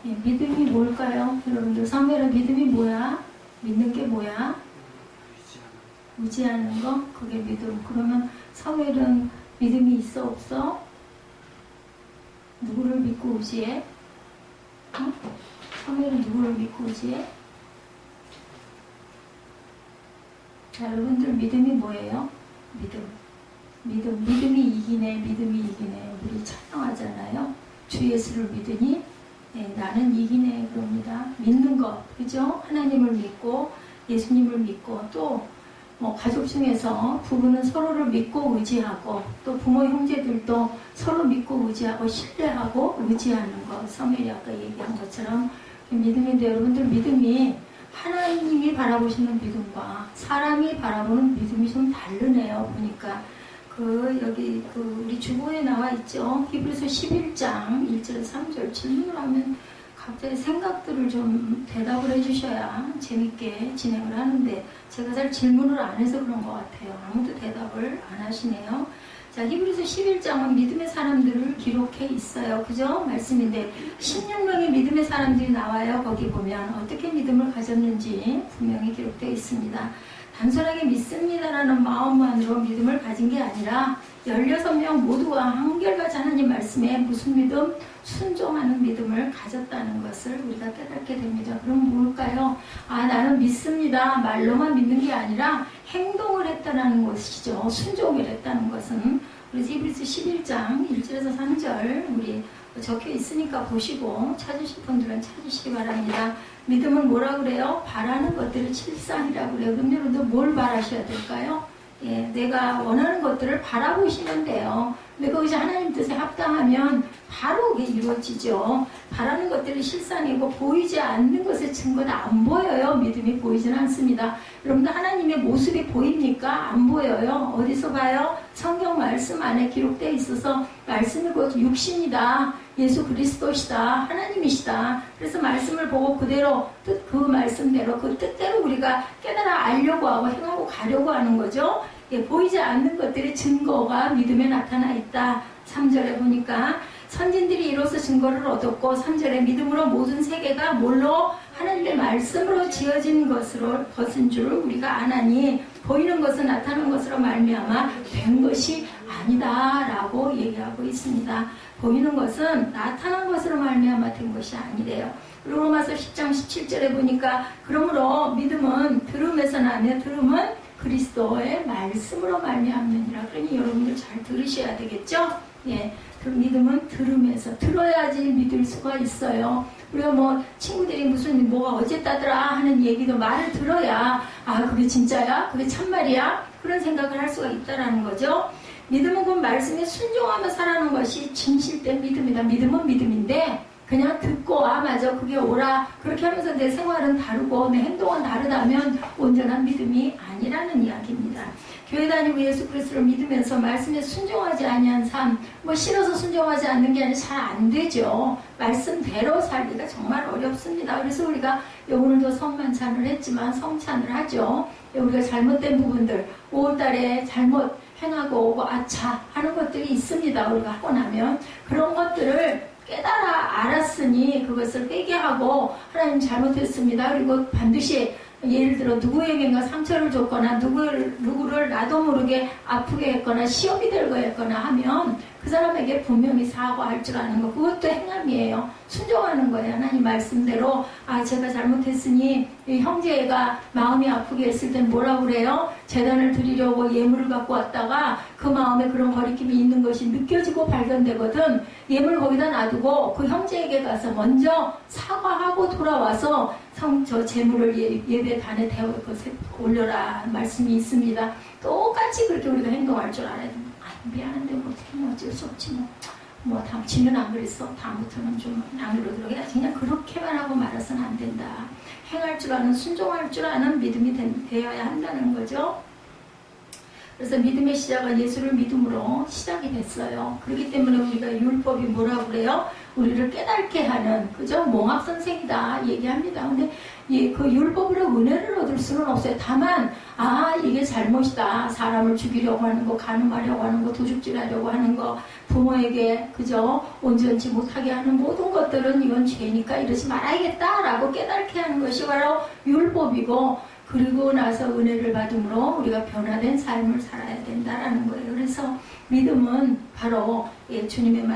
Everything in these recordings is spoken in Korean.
예, 믿음이 뭘까요? 여러분들 사무엘은 믿음이 뭐야? 믿는 게 뭐야? 의지하는 거? 그게 믿음. 그러면 사무엘은 믿음이 있어 없어? 누구를 믿고 의지해? 어? 사무엘은 누구를 믿고 의지해? 자, 여러분들 믿음이 뭐예요? 믿음이 이기네, 믿음이 이기네. 우리 찬양하잖아요. 주 예수를 믿으니 네, 나는 이기네 그럽니다. 믿는 것, 그죠? 하나님을 믿고 예수님을 믿고 또 뭐 가족 중에서 부부는 서로를 믿고 의지하고 또 부모 형제들도 서로 믿고 의지하고 신뢰하고 의지하는 것. 사무엘이 아까 얘기한 것처럼 믿음인데 여러분들 믿음이 하나님이 바라보시는 믿음과 사람이 바라보는 믿음이 좀 다르네요. 보니까 여기 우리 주보에 나와 있죠. 히브리서 11장 1절 3절 질문을 하면 각자의 생각들을 좀 대답을 해주셔야 재밌게 진행을 하는데 제가 잘 질문을 안 해서 그런 것 같아요. 아무도 대답을 안 하시네요. 자, 히브리서 11장은 믿음의 사람들을 기록해 있어요. 그죠? 말씀인데 16명의 믿음의 사람들이 나와요. 거기 보면 어떻게 믿음을 가졌는지 분명히 기록되어 있습니다. 단순하게 믿습니다라는 마음만으로 믿음을 가진 게 아니라 16명 모두가 한결같이 하나님 말씀에 무슨 믿음? 순종하는 믿음을 가졌다는 것을 우리가 깨닫게 됩니다. 그럼 뭘까요? 아, 나는 믿습니다. 말로만 믿는 게 아니라 행동을 했다는 것이죠. 순종을 했다는 것은. 그래서 히브리서 11장 1절에서 3절 우리 적혀 있으니까 보시고 찾으실 분들은 찾으시기 바랍니다. 믿음은 뭐라 그래요? 바라는 것들을 실상이라고 그래요. 그럼 여러분들 뭘 바라셔야 될까요? 예, 내가 원하는 것들을 바라보시면 돼요. 근데 거기서 하나님 뜻에 합당하면 바로 그게 이루어지죠. 바라는 것들이 실상이고 보이지 않는 것의 증거는 안 보여요. 믿음이 보이지는 않습니다. 여러분들 하나님의 모습이 보입니까? 안 보여요. 어디서 봐요? 성경 말씀 안에 기록되어 있어서 말씀이 곧 육신이다. 예수 그리스도시다. 하나님이시다. 그래서 말씀을 보고 그대로 그 말씀대로 그 뜻대로 우리가 깨달아 알려고 하고 행하고 가려고 하는 거죠. 예, 보이지 않는 것들의 증거가 믿음에 나타나 있다. 3절에 보니까 선진들이 이로써 증거를 얻었고 3절에 믿음으로 모든 세계가 뭘로? 하나님의 말씀으로 지어진 것인 줄 우리가 아나니 보이는 것은 나타난 것으로 말미암아 된 것이 아니다 라고 얘기하고 있습니다. 보이는 것은 나타난 것으로 말미암아 된 것이 아니래요. 그리고 로마서 10장 17절에 보니까 그러므로 믿음은 들음에서 나며 들음은 그리스도의 말씀으로 말미암느니라. 그러니 여러분들 잘 들으셔야 되겠죠? 예, 그 믿음은 들으면서 들어야지 믿을 수가 있어요. 우리가 뭐 친구들이 무슨 뭐가 어쨌다더라 하는 얘기도 말을 들어야 아 그게 진짜야? 그게 참말이야? 그런 생각을 할 수가 있다라는 거죠. 믿음은 그 말씀에 순종하며 살아가는 것이 진실된 믿음이다. 믿음은 믿음인데 그냥 듣고 아 맞아 그게 옳아 그렇게 하면서 내 생활은 다르고 내 행동은 다르다면 온전한 믿음이 아니라는 이야기입니다. 교회 다니고 예수 그리스도를 믿으면서 말씀에 순종하지 아니한 삶, 뭐 싫어서 순종하지 않는 게 아니라 잘 안 되죠. 말씀대로 살기가 정말 어렵습니다. 그래서 우리가 오늘도 성만찬을 했지만 성찬을 하죠. 우리가 잘못된 부분들 5월달에 잘못 행하고 오고 아차 하는 것들이 있습니다. 우리가 하고 나면 그런 것들을 깨달아 알았으니 그것을 회개하고 하나님 잘못했습니다. 그리고 반드시 예를 들어 누구에게인가 상처를 줬거나 누구를 나도 모르게 아프게 했거나 시험이 들고 했거나 하면 그 사람에게 분명히 사과할 줄 아는 거 그것도 행함이에요. 순종하는 거예요. 하나님 말씀대로 아 제가 잘못했으니 이 형제가 마음이 아프게 했을 땐 뭐라고 그래요? 제단을 드리려고 예물을 갖고 왔다가 그 마음에 그런 거리낌이 있는 것이 느껴지고 발견되거든. 예물 거기다 놔두고 그 형제에게 가서 먼저 사과하고 돌아와서 저 재물을 예배단에 대어 올려라 말씀이 있습니다. 똑같이 그렇게 우리가 행동할 줄 알아야 됩니다. 미안한데 뭐 어떻게 뭐 어쩔 수 없지 뭐 지는 안 그랬어. 다음부터는 좀 안 그러도록 해야지. 그냥 그렇게만 하고 말아서는 안 된다. 행할 줄 아는 순종할 줄 아는 믿음이 되어야 한다는 거죠. 그래서 믿음의 시작은 예수를 믿음으로 시작이 됐어요. 그렇기 때문에 우리가 율법이 뭐라고 그래요? 우리를 깨닫게 하는, 그죠? 몽학 선생이다 얘기합니다. 근데 그 율법으로 은혜를 얻을 수는 없어요. 다만 이게 잘못이다. 사람을 죽이려고 하는 거, 간음하려고 하는 거, 도둑질하려고 하는 거, 부모에게 그죠? 온전치 못하게 하는 모든 것들은 이건 죄니까 이러지 말아야겠다라고 깨닫게 하는 것이 바로 율법이고, 그리고 나서 은혜를 받음으로 우리가 변화된 삶을 살아야 된다라는 거예요. 그래서 믿음은 바로 주님의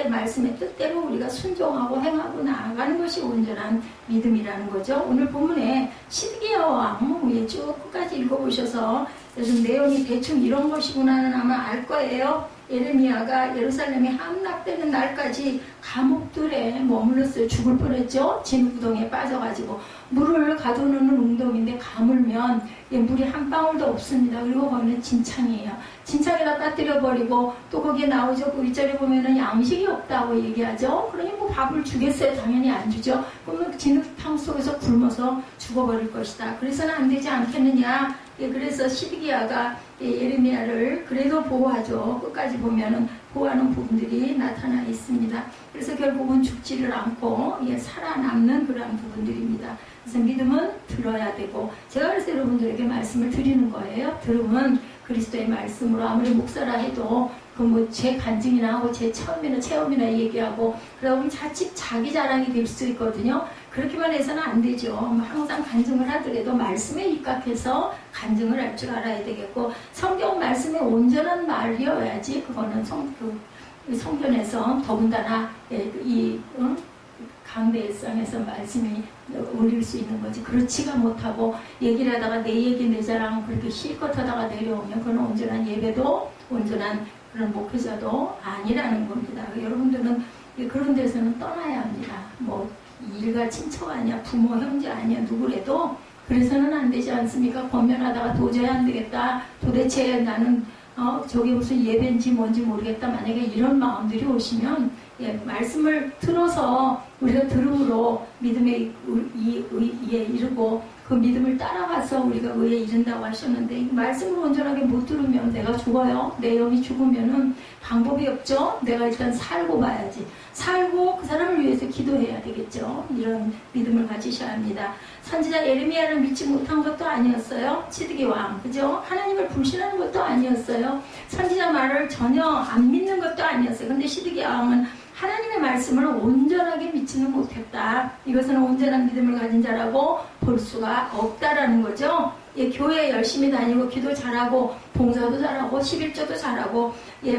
말씀의 뜻대로 우리가 순종하고 행하고 나아가는 것이 온전한 믿음이라는 거죠. 오늘 본문에 시드기야 왕 쭉 끝까지 읽어보셔서 요즘 내용이 대충 이런 것이구나는 아마 알 거예요. 예레미야가 예루살렘이 함락되는 날까지 감옥들에 머물렀어요. 죽을 뻔했죠. 진구덩이에 빠져가지고 물을 가둬놓는 웅덩이인데 가물면 물이 한 방울도 없습니다. 그리고 거기는 진창이에요. 진창에다 빠뜨려버리고 또 거기에 나오죠. 그 윗자리 보면은 양식이 없다고 얘기하죠. 그러니 뭐 밥을 주겠어요? 당연히 안 주죠. 그러면 진흙탕 속에서 굶어서 죽어버릴 것이다. 그래서는 안 되지 않겠느냐. 그래서 시드기야가 예레미야를 그래도 보호하죠. 끝까지 보면은 보호하는 부분들이 나타나 있습니다. 그래서 결국은 죽지를 않고 살아남는 그러한 부분들입니다. 그래서 믿음은 들어야 되고, 제가 그래서 여러분들에게 말씀을 드리는 거예요. 들으면 그리스도의 말씀으로 아무리 목사라 해도 그 뭐 제 간증이나 하고 제 체험이나 얘기하고 그러면 자칫 자기 자랑이 될 수 있거든요. 그렇게만 해서는 안 되죠. 항상 간증을 하더라도 말씀에 입각해서 간증을 할 줄 알아야 되겠고, 성경 말씀의 온전한 말이어야지 그거는 성전에서 더군다나 이 강대상에서 말씀이 올릴 수 있는 거지. 그렇지가 못하고 얘기를 하다가 내 얘기 내 자랑 그렇게 실컷 하다가 내려오면 그건 온전한 예배도 온전한 그런 목회자도 아니라는 겁니다. 여러분들은 그런 데서는 떠나야 합니다. 뭐 일가 친척 아니야, 부모 형제 아니야, 누구래도 그래서는 안 되지 않습니까? 권면하다가 도저히 안 되겠다. 도대체 나는 저게 무슨 예배인지 뭔지 모르겠다. 만약에 이런 마음들이 오시면 말씀을 들어서 우리가 들음으로 믿음의 의에 이르고 그 믿음을 따라가서 우리가 의에 이른다고 하셨는데, 말씀을 온전하게 못 들으면 내가 죽어요. 내 영이 죽으면은 방법이 없죠. 내가 일단 살고 봐야지. 살고 그 사람을 위해서 기도해야 되겠죠. 이런 믿음을 가지셔야 합니다. 선지자 예레미야를 믿지 못한 것도 아니었어요. 시드기 왕, 그죠? 하나님을 불신하는 것도 아니었어요. 선지자 말을 전혀 안 믿는 것도 아니었어요. 근데 시드기 왕은 하나님의 말씀을 온전하게 믿지는 못했다. 이것은 온전한 믿음을 가진 자라고 볼 수가 없다라는 거죠. 교회 열심히 다니고 기도 잘하고 봉사도 잘하고 11조도 잘하고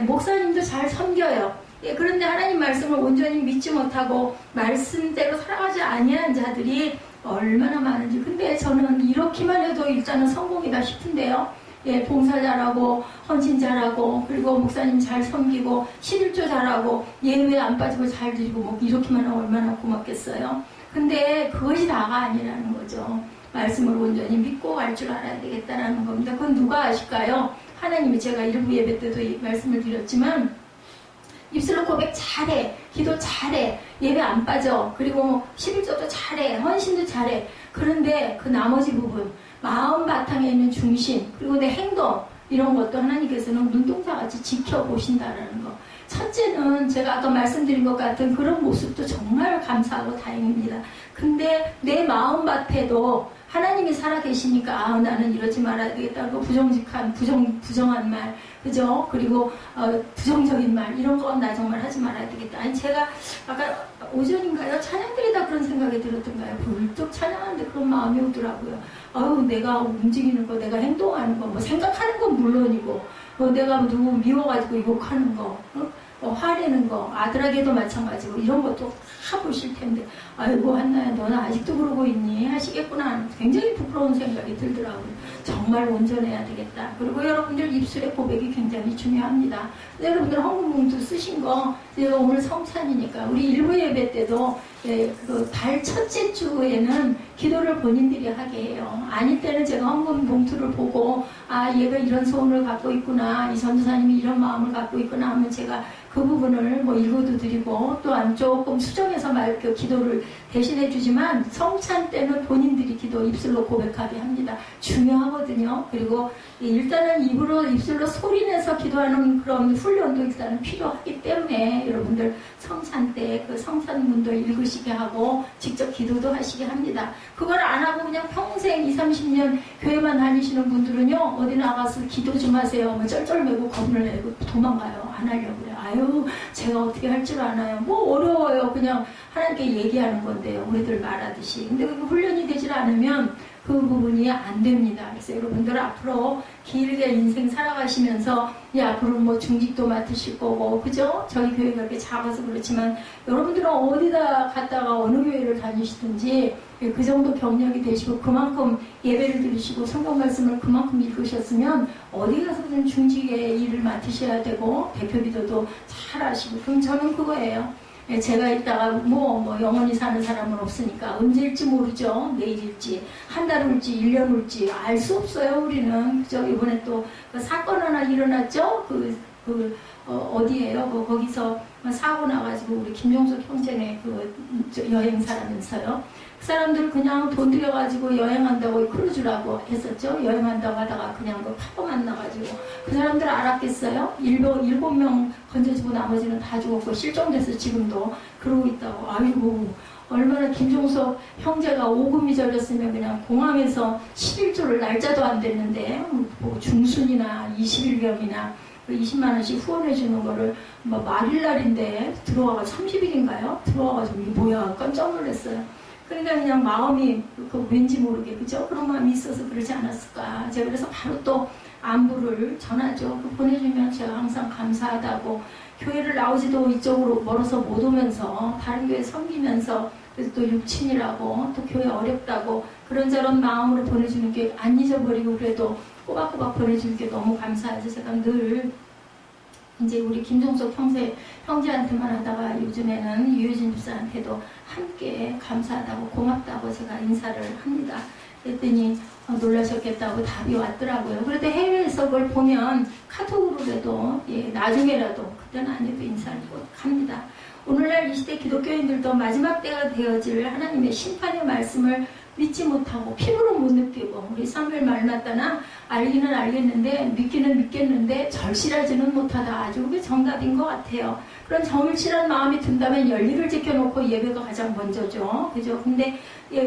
목사님도 잘 섬겨요. 그런데 하나님 말씀을 온전히 믿지 못하고 말씀대로 살아가지 아니한 자들이 얼마나 많은지. 근데 저는 이렇게만 해도 일단은 성공이다 싶은데요. 봉사 잘하고 헌신 잘하고 그리고 목사님 잘 섬기고 11조 잘하고 예외 안 빠지고 잘 드리고 뭐 이렇게만 하면 얼마나 고맙겠어요. 근데 그것이 다가 아니라는 거죠. 말씀을 온전히 믿고 갈 줄 알아야 되겠다라는 겁니다. 그건 누가 아실까요? 하나님이, 제가 일부 예배 때도 말씀을 드렸지만 입술로 고백 잘해, 기도 잘해, 예배 안 빠져, 그리고 11조도 잘해, 헌신도 잘해. 그런데 그 나머지 부분, 마음 바탕에 있는 중심, 그리고 내 행동, 이런 것도 하나님께서는 눈동자같이 지켜보신다라는 거. 첫째는 제가 아까 말씀드린 것 같은 그런 모습도 정말 감사하고 다행입니다. 근데 내 마음밭에도 하나님이 살아계시니까 나는 이러지 말아야 되겠다고 부정한 말, 그죠? 그리고 부정적인 말, 이런 건 나 정말 하지 말아야 되겠다. 아니, 제가 아까 오전인가요? 찬양들이다 그런 생각이 들었던가요? 불뚝 찬양하는데 그런 마음이 오더라고요. 내가 움직이는 거, 내가 행동하는 거, 뭐 생각하는 건 물론이고, 내가 누구 미워가지고 욕하는 거, 화내는 거, 아들에게도 마찬가지고 이런 것도 다 보실 텐데, 아이고 한나야 너는 아직도 그러고 있니? 하시겠구나. 굉장히 부끄러운 생각이 들더라고요. 정말 온전해야 되겠다. 그리고 여러분들 입술의 고백이 굉장히 중요합니다. 여러분들 헌금봉투 쓰신 거, 오늘 성찬이니까 우리 일부 예배 때도 그 달 첫째 주에는 기도를 본인들이 하게 해요. 아닐 때는 제가 헌금 봉투를 보고 얘가 이런 소원을 갖고 있구나, 이 전도사님이 이런 마음을 갖고 있구나 하면 제가 그 부분을 뭐 읽어도 드리고 또한 조금 수정해서 그 기도를 대신해 주지만 성찬 때는 본인들이 기도 입술로 고백하게 합니다. 중요하거든요. 그리고 일단은 입술로 소리내서 기도하는 그런 훈련도 일단은 필요하기 때문에 여러분들 성찬 때 그 성찬문도 읽으시게 하고 직접 기도도 하시게 합니다. 그걸 안 하고 그냥 평생 20, 30년 교회만 다니시는 분들은요, 어디 나가서 기도 좀 하세요. 뭐 쩔쩔매고 겁을 내고 도망가요. 안 하려고 그래요. 아유, 제가 어떻게 할 줄 아나요? 뭐 어려워요. 그냥 하나님께 얘기하는 건데요. 우리들 말하듯이. 근데 그 훈련이 되질 않으면 그 부분이 안 됩니다. 그래서 여러분들 앞으로 길게 인생 살아가시면서 앞으로 뭐 중직도 맡으실 거고, 그죠? 저희 교회가 그렇게 작아서 그렇지만 여러분들은 어디다 갔다가 어느 교회를 다니시든지 그 정도 경력이 되시고 그만큼 예배를 드리시고 성경 말씀을 그만큼 읽으셨으면 어디 가서든 중직의 일을 맡으셔야 되고 대표 기도도 잘 하시고, 그럼 저는 그거예요. 제가 있다가 뭐 영원히 사는 사람은 없으니까 언제일지 모르죠. 내일일지, 한 달 올지, 1년 올지 알 수 없어요. 우리는. 그죠? 이번에 또 그 사건 하나 일어났죠. 어디에요? 거기서 사고 나가지고 우리 김종석 형제네 여행사라면서요. 그 사람들 그냥 돈 들여가지고 여행한다고 크루즈라고 했었죠. 여행한다고 하다가 그냥 파고 만나가지고 그 사람들 알았겠어요? 7명 건져주고 나머지는 다 죽었고 실종돼서 지금도 그러고 있다고. 아이고, 얼마나 김종석 형제가 오금이 저렸으면 그냥 공항에서 11조를 날짜도 안 됐는데 뭐 중순이나 20일경이나 20만원씩 후원해주는 거를 말일날인데 들어와가 30일인가요? 들어와가지고 이게 뭐야 깜짝 놀랐어요. 그러니까 그냥 마음이 왠지 모르게, 그죠? 그런 마음이 있어서 그러지 않았을까. 제가 그래서 바로 또 안부를 전하죠. 보내주면 제가 항상 감사하다고, 교회를 나오지도 이쪽으로 멀어서 못 오면서 다른 교회 섬기면서 그래서 또 육친이라고 또 교회 어렵다고 그런저런 마음으로 보내주는 게 안 잊어버리고 그래도 꼬박꼬박 보내주는 게 너무 감사해서 제가 늘 이제 우리 김종석 형제한테만 하다가 요즘에는 유효진 집사한테도 함께 감사하다고 고맙다고 제가 인사를 합니다. 그랬더니 놀라셨겠다고 답이 왔더라고요. 그래도 해외에서 그걸 보면 카톡으로라도 나중에라도 그때는 아니어도 인사를 꼭 합니다. 오늘날 이 시대 기독교인들도 마지막 때가 되어질 하나님의 심판의 말씀을 믿지 못하고 피부로 못 느끼고, 우리 사무엘 말마따나 알기는 알겠는데 믿기는 믿겠는데 절실하지는 못하다. 아주 그게 정답인 것 같아요. 그런 정실한 마음이 든다면 열리를 지켜놓고 예배가 가장 먼저죠. 그죠? 근데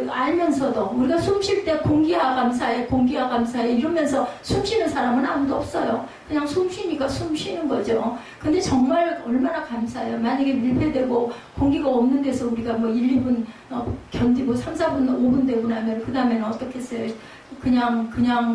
알면서도 우리가 숨 쉴 때 공기야 감사해 이러면서 숨 쉬는 사람은 아무도 없어요. 그냥 숨 쉬니까 숨 쉬는 거죠. 근데 정말 얼마나 감사해요. 만약에 밀폐되고 공기가 없는 데서 우리가 1, 2분 견디고 3, 4분, 5분 되고 나면 그 다음에는 어떻겠어요? 그냥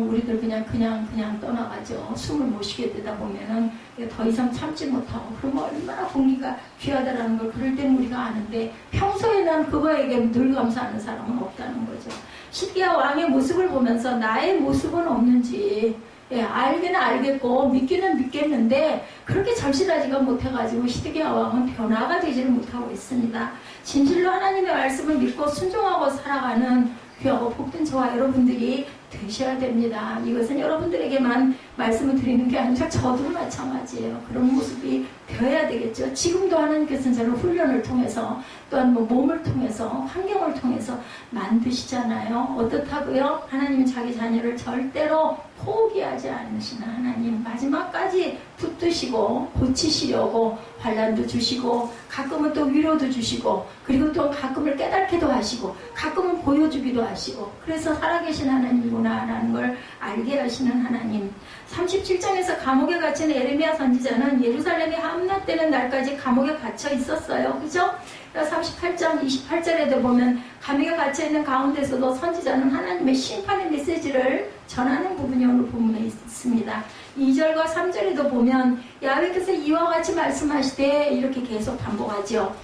우리들 그냥 떠나가죠. 숨을 못 쉬게 되다 보면은 더 이상 참지 못하고, 그러면 얼마나 공기가 귀하다라는 걸 그럴 때는 우리가 아는데 평소에는 그거에게 늘 감사하는 사람은 없다는 거죠. 시드기야 왕의 모습을 보면서 나의 모습은 없는지 알기는 알겠고 믿기는 믿겠는데 그렇게 절실하지가 못해가지고 시드기야 왕은 변화가 되지를 못하고 있습니다. 진실로 하나님의 말씀을 믿고 순종하고 살아가는 귀하고 복된 저와 여러분들이 되셔야 됩니다. 이것은 여러분들에게만 말씀을 드리는 게 아니라 저도 마찬가지예요. 그런 모습이 되어야 되겠죠. 지금도 하나님께서는 저를 훈련을 통해서 또한 몸을 통해서 환경을 통해서 만드시잖아요. 어떻다고요? 하나님은 자기 자녀를 절대로 포기하지 않으시는 하나님, 마지막까지 붙드시고 고치시려고 환난도 주시고 가끔은 또 위로도 주시고 그리고 또 가끔을 깨닫게도 하시고 가끔은 보여주기도 하시고, 그래서 살아계신 하나님이구나 라는 걸 알게 하시는 하나님. 37장에서 감옥에 갇힌 에레미야 선지자는 예루살렘이 함락되는 날까지 감옥에 갇혀 있었어요. 그죠? 38장 28절에도 보면 감옥에 갇혀있는 가운데서도 선지자는 하나님의 심판의 메시지를 전하는 부분이 오늘 본문에 있습니다. 2절과 3절에도 보면 야훼께서 이와 같이 말씀하시되 이렇게 계속 반복하죠.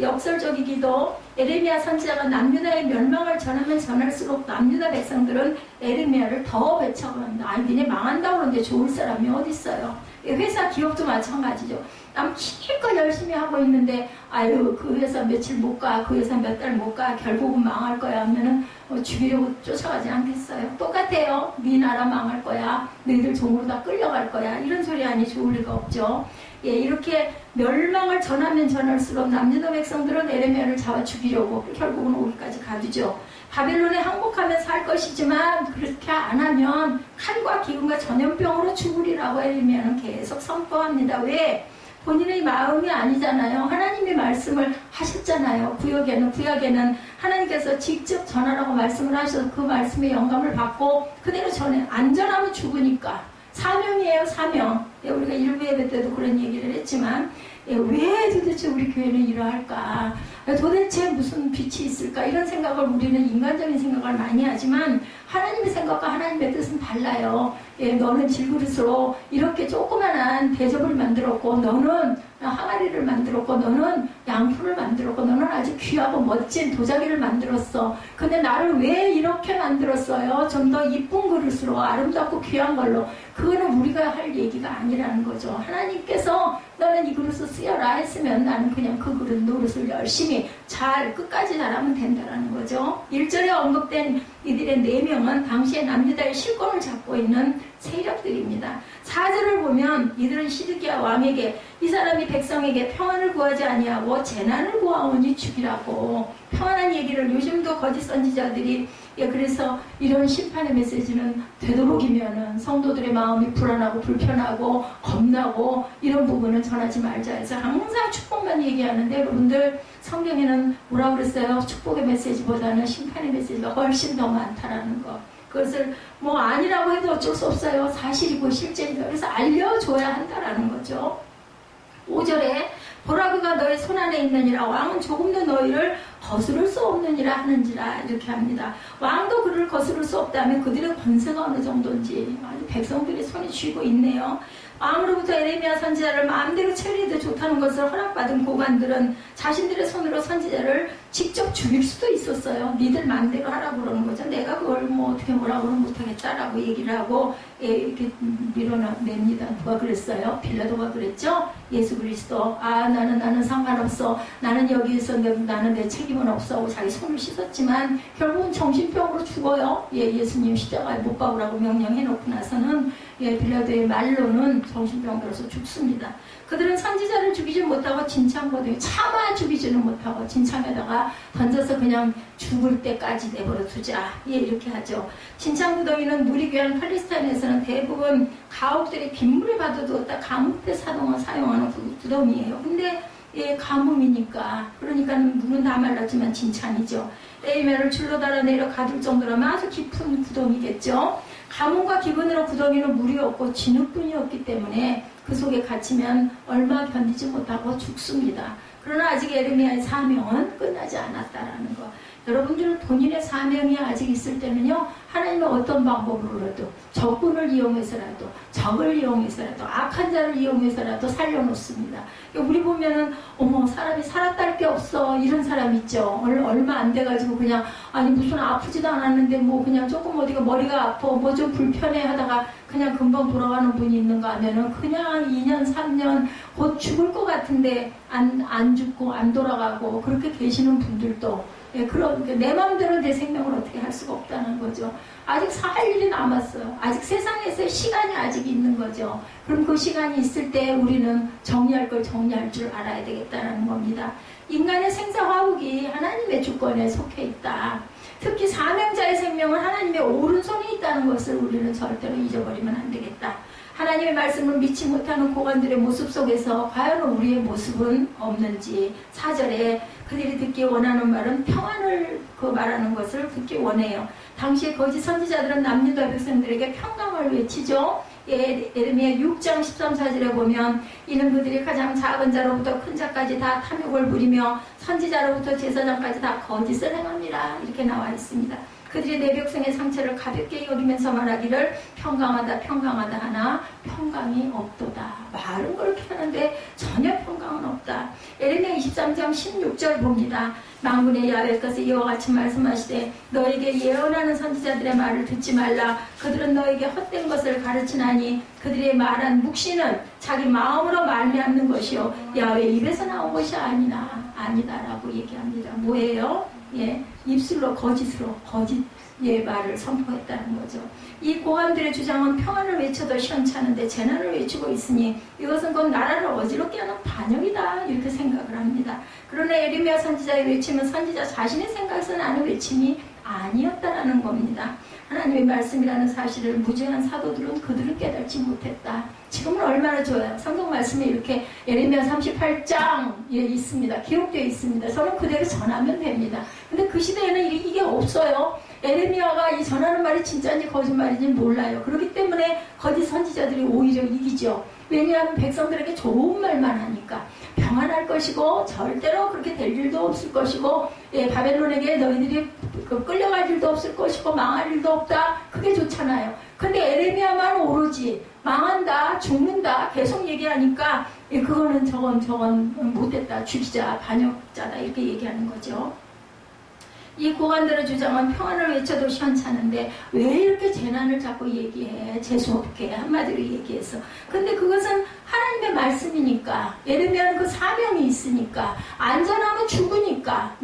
역설적이기도 에레미야 선지자가 남유다의 멸망을 전하면 전할수록 남유다 백성들은 에레미야를 더 배척합니다. 아니 니네 망한다고 그러는데 좋을 사람이 어디 있어요. 회사 기업도 마찬가지죠. 남 기껏 열심히 하고 있는데 아유 그 회사 며칠 못 가, 그 회사 몇 달 못 가, 결국은 망할 거야 하면은 죽이려고 쫓아가지 않겠어요. 똑같아요. 네 나라 망할 거야, 너희들 종으로 다 끌려갈 거야, 이런 소리 하니 좋을 리가 없죠. 예, 이렇게 멸망을 전하면 전할수록 남유다 백성들은 에레미야를 잡아 죽이려고 결국은 오기까지 가두죠. 바벨론에 항복하면 살 것이지만 그렇게 안 하면 칼과 기근과 전염병으로 죽으리라고 에레미야는 계속 선포합니다. 왜? 본인의 마음이 아니잖아요. 하나님의 말씀을 하셨잖아요. 구약에는 하나님께서 직접 전하라고 말씀을 하셔서 그 말씀의 영감을 받고 그대로 전해. 안 전하면 죽으니까. 사명이에요, 사명. 예, 우리가 일부 예배 때도 그런 얘기를 했지만 예, 왜 도대체 우리 교회는 이러할까? 도대체 무슨 빛이 있을까? 이런 생각을 우리는 인간적인 생각을 많이 하지만 하나님의 생각과 하나님의 뜻은 달라요. 예, 너는 질그릇으로 이렇게 조그만한 대접을 만들었고 너는 항아리를 만들었고 너는 양푼을 만들었고 너는 아주 귀하고 멋진 도자기를 만들었어. 근데 나를 왜 이렇게 만들었어요? 좀 더 이쁜 그릇으로 아름답고 귀한 걸로. 그거는 우리가 할 얘기가 아니라는 거죠. 하나님께서 너는 이 그릇을 쓰여라 했으면 나는 그냥 그 그릇을 열심히 잘 끝까지 잘하면 된다라는 거죠. 1절에 언급된 이들의 4명은 당시에 남유다의 실권을 잡고 있는 세력들입니다. 4절을 보면 이들은 시드기야 왕에게 이 사람이 백성에게 평안을 구하지 아니하고 재난을 구하오니 죽이라고 평안한 얘기를 요즘도 거짓 선지자들이 예, 그래서 이런 심판의 메시지는 되도록이면은 성도들의 마음이 불안하고 불편하고 겁나고 이런 부분은 전하지 말자 해서 항상 축복만 얘기하는데 여러분들 성경에는 뭐라고 그랬어요? 축복의 메시지보다는 심판의 메시지가 훨씬 더 많다라는 거. 그것을 뭐 아니라고 해도 어쩔 수 없어요. 사실이고 실제니까. 그래서 알려줘야 한다라는 거죠. 5절에 보라 그가 너의 손안에 있느니라 왕은 조금도 너희를 거스를 수 없느니라 하는지라 이렇게 합니다. 왕도 그를 거스를 수 없다면 그들의 권세가 어느 정도인지 아주 백성들이 손이 쥐고 있네요. 왕으로부터 에레미야 선지자를 마음대로 처리해도 좋다는 것을 허락받은 고관들은 자신들의 손으로 선지자를 직접 죽일 수도 있었어요. 니들 마음대로 하라고 그러는 거죠. 내가 그걸 뭐 어떻게 뭐라고는 못하겠다라고 얘기를 하고 이렇게 밀어냅니다. 누가 그랬어요? 빌라도가 그랬죠? 예수 그리스도 나는 상관없어. 나는 여기에서 나는 내 책임은 없어 하고 자기 손을 씻었지만 결국은 정신병으로 죽어요. 예수님 십자가에 못 박으라고 명령해놓고 나서는 빌라도의 말로는 정신병 들어서 죽습니다. 그들은 선지자를 죽이지 못하고 진창고등에 차마 죽이지는 못하고 진창에다가 던져서 그냥 죽을 때까지 내버려 두자. 이렇게 하죠. 진창구덩이는 물이 귀한 팔레스타인에서는 대부분 가옥들이 빗물을 받아두었다 감옥 때 사용하는 구덩이에요. 근데 가뭄이니까 그러니까 물은 다 말랐지만 진창이죠. 에이면을 줄로 달아내려 가둘 정도라면 아주 깊은 구덩이겠죠. 가뭄과 기근으로 구덩이는 물이 없고 진흙뿐이 없기 때문에 그 속에 갇히면 얼마 견디지 못하고 죽습니다. 그러나 아직 에레미야의 사명은 끝나지 않았다라는 거. 여러분들은 본인의 사명이 아직 있을 때는요, 하나님은 어떤 방법으로라도 적군을 이용해서라도 적을 이용해서라도 악한 자를 이용해서라도 살려놓습니다. 우리 보면은 어머 사람이 살았다할 게 없어 이런 사람 있죠. 얼마 안 돼가지고 그냥 아니 무슨 아프지도 않았는데 뭐 그냥 조금 어디가 머리가 아파 뭐 좀 불편해 하다가 그냥 금방 돌아가는 분이 있는가 하면은 그냥 2년 3년 곧 죽을 것 같은데 안 죽고 안 돌아가고 그렇게 계시는 분들도 그런 내 마음대로 내 생명을 어떻게 할 수가 없다는 거죠. 아직 살 일이 남았어요. 아직 세상에서 시간이 아직 있는 거죠. 그럼 그 시간이 있을 때 우리는 정리할 걸 정리할 줄 알아야 되겠다는 겁니다. 인간의 생사화복이 하나님의 주권에 속해 있다. 특히 사명자의 생명은 하나님의 오른손에 있다는 것을 우리는 절대로 잊어버리면 안 되겠다. 하나님의 말씀을 믿지 못하는 고관들의 모습 속에서 과연 우리의 모습은 없는지 4절에 그들이 듣기 원하는 말은 평안을 말하는 것을 듣기 원해요. 당시에 거짓 선지자들은 남유다 백성들에게 평강을 외치죠. 예레미야 6장 13, 14절에 보면 이는 그들이 가장 작은 자로부터 큰 자까지 다 탐욕을 부리며 선지자로부터 제사장까지 다 거짓을 행합니다. 이렇게 나와 있습니다. 그들이 내 백성의 상처를 가볍게 여기면서 말하기를 평강하다 평강하다 하나 평강이 없도다. 말은 그렇게 하는데 전혀 평강은 없다. 에레미야 23장 16절 봅니다. 만군의 야훼께서 이와 같이 말씀하시되 너에게 예언하는 선지자들의 말을 듣지 말라. 그들은 너에게 헛된 것을 가르치나니 그들의 말한 묵시는 자기 마음으로 말미암는 것이요 야훼 입에서 나온 것이 아니나 아니다라고 얘기합니다. 뭐예요? 예, 입술로 거짓으로 거짓의 말을 선포했다는 거죠. 이 고관들의 주장은 평안을 외쳐도 시원찮은데 재난을 외치고 있으니 이것은 곧 나라를 어지럽게 하는 반역이다 이렇게 생각을 합니다. 그러나 예레미야 선지자의 외침은 선지자 자신의 생각에서 나는 외침이 아니었다라는 겁니다. 하나님의 말씀이라는 사실을 무지한 사도들은 그들은 깨닫지 못했다. 지금은 얼마나 좋아요. 성경 말씀에 이렇게 예레미야 38장에 있습니다. 기록되어 있습니다. 저는 그대로 전하면 됩니다. 근데 그 시대에는 이게 없어요. 예레미야가 이 전하는 말이 진짜인지 거짓말인지 몰라요. 그렇기 때문에 거짓 선지자들이 오히려 이기죠. 왜냐하면 백성들에게 좋은 말만 하니까 평안할 것이고 절대로 그렇게 될 일도 없을 것이고 바벨론에게 너희들이 끌려갈 일도 없을 것이고 망할 일도 없다. 그게 좋잖아요. 근데 에레미야만 오로지 망한다, 죽는다 계속 얘기하니까 그거는 저건 못됐다, 죽이자, 반역자다 이렇게 얘기하는 거죠. 이 고관들의 주장은 평안을 외쳐도 시원찮은데 왜 이렇게 재난을 자꾸 얘기해? 재수없게 한마디로 얘기해서. 근데 그것은 하나님의 말씀이니까 예레미야는 그 사명이 있으니까 안전하면 죽으니까